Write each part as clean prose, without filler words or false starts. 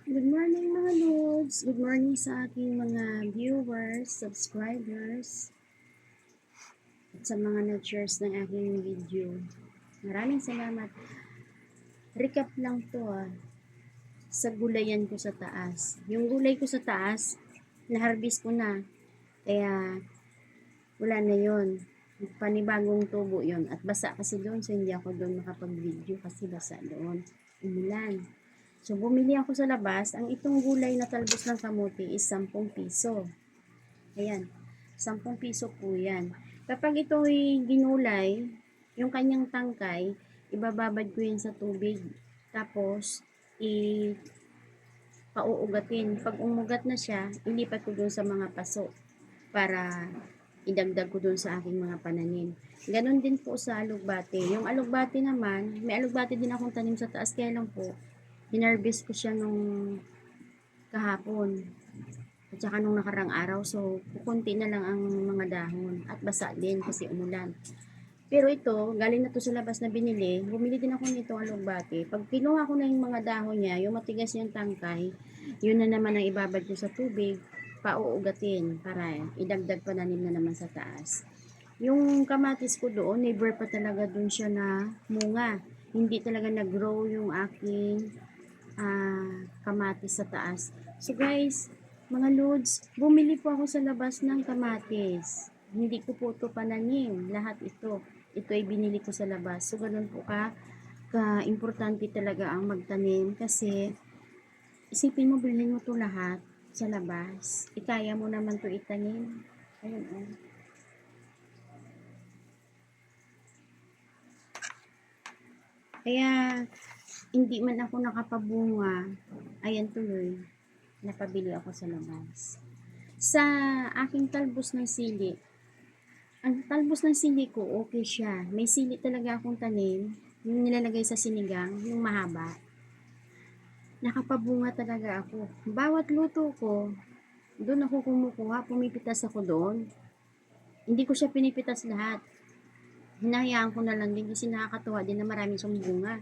Good morning mga Lods. Good morning sa aking mga viewers, subscribers, at sa mga nag-shares ng aking video. Maraming salamat. Recap lang to sa gulayan ko sa taas. Yung gulay ko sa taas, na-harvest ko na. Kaya wala na yon. Panibagong tubo yon. At basa kasi doon, so hindi ako doon makapag-video kasi basa doon. Umulan. So, bumili ako sa labas. Ang itong gulay na talbos ng kamote is 10 piso. Ayan, 10 piso po yan. Kapag ito'y ginulay, yung kanyang tangkay, ibababad ko yan sa tubig. Tapos, pauugatin. Pag umugat na siya, ilipat ko dun sa mga paso para idagdag ko dun sa aking mga pananim. Ganon din po sa alugbate. Yung alugbate naman, may alugbate din akong tanim sa taas, kaya lang po, hinarvest ko siya nung kahapon at saka nung nakarang araw. So, kukunti na lang ang mga dahon at basa din kasi umulan. Pero ito, galing na to sa labas na binili. Bumili din ako nito alugbate. Pag kinuha ko na yung mga dahon niya, yung matigas yung tangkay, yun na naman ang ibabad ko sa tubig, pauugatin para idagdag pananim na naman sa taas. Yung kamatis ko doon, never pa talaga doon siya na munga. Hindi talaga nag-grow yung aking kamatis sa taas. So guys, mga lods, bumili po ako sa labas ng kamatis. Hindi ko po ito pananim, lahat ito. Ito ay binili ko sa labas. So ganun po ka-importante talaga ang magtanim kasi isipin mo, bilhin mo ito lahat sa labas. Ikaya mo naman ito itanim. Ayun oh. Kaya hindi man ako nakapabunga, ayan tuloy, napabili ako sa labas. Sa aking talbos ng sili, ang talbos ng sili ko, okay siya. May sili talaga akong tanim, yung nilalagay sa sinigang, yung mahaba. Nakapabunga talaga ako. Bawat luto ko, doon ako kumukuha, pumipitas ako doon. Hindi ko siya pinipitas lahat. Hinahayaan ko na lang din kasi nakakatuwa din na marami siyang bunga.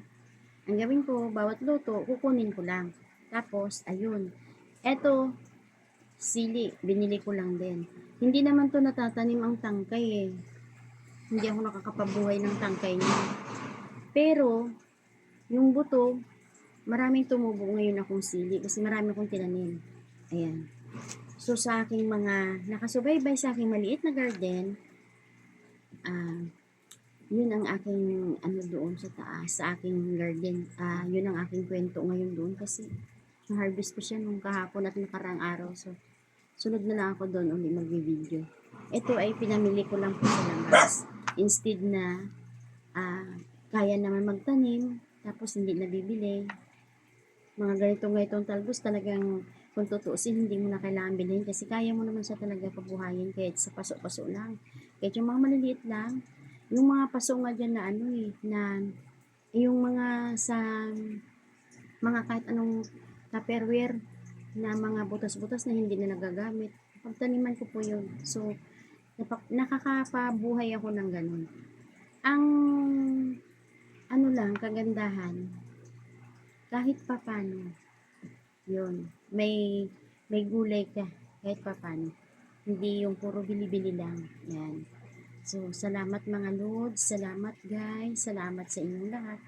Ang gawin ko, bawat luto, kukunin ko lang. Tapos, ayun. Eto, sili, binili ko lang din. Hindi naman to natatanim ang tangkay eh. Hindi ako nakakapabuhay ng tangkay niya. Pero, yung buto, maraming tumubo ngayon akong sili kasi marami akong tinanim. Ayan. So, sa aking mga nakasubaybay sa aking maliit na garden, yun ang aking ano doon sa taas, sa aking garden. Yun ang aking kwento ngayon doon kasi na-harvest ko siya nung kahapon at nakarang araw. So, sunod na lang ako doon ulit mag-video. Ito ay pinamili ko lang po sa labas. Instead na kaya naman magtanim, tapos hindi nabibili. Mga ganitong talbos talagang kung tutuusin, hindi mo na kailangan bilhin kasi kaya mo naman siya talaga pabuhayin kahit sa paso-paso lang. Kahit yung mga maliliit lang, yung mga paso nga dyan na ano eh, na yung mga sa mga kahit anong tupperware na mga butas-butas na hindi na nagagamit. Pagtaniman ko po yun. So, nakakapabuhay ako ng ganun. Ang ano lang, kagandahan, kahit papano, yun, may gulay ka, kahit papano. Hindi yung puro bili-bili lang. Yan. So, salamat mga Lods, salamat guys, salamat sa inyong lahat.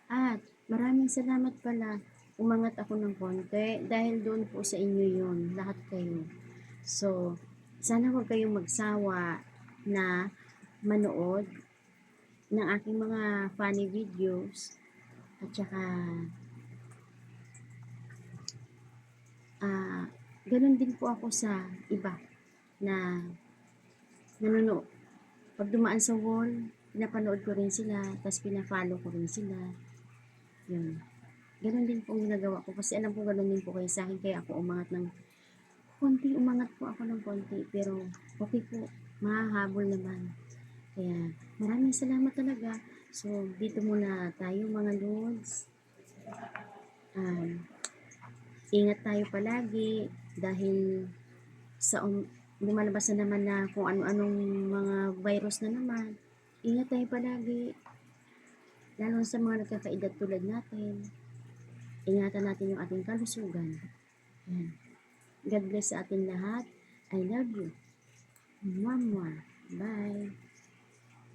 At maraming salamat pala, umangat ako ng konti dahil doon po sa inyo yun, lahat kayo. So, sana huwag kayong magsawa na manood ng aking mga funny videos at saka ganun din po ako sa iba na nanonood. Pag dumaan sa wall, pinapanood ko rin sila, tapos pinafollow ko rin sila. Yun. Ganun din po ginagawa ko kasi alam ko ganun din po kayo sa akin, kaya ako umangat ng konti, umangat po ako ng konti, pero okay po, mahahabol naman. Kaya maraming salamat talaga. So, dito muna tayo mga Lods. Ingat tayo palagi dahil sa lumalabas na naman na kung ano-anong mga virus na naman. Ingat tayo palagi, lalo sa mga nagkakaedad tulad natin. ingatan natin yung ating kalusugan. Ayan. God bless sa ating lahat. I love you. Mwah, mwah. Bye.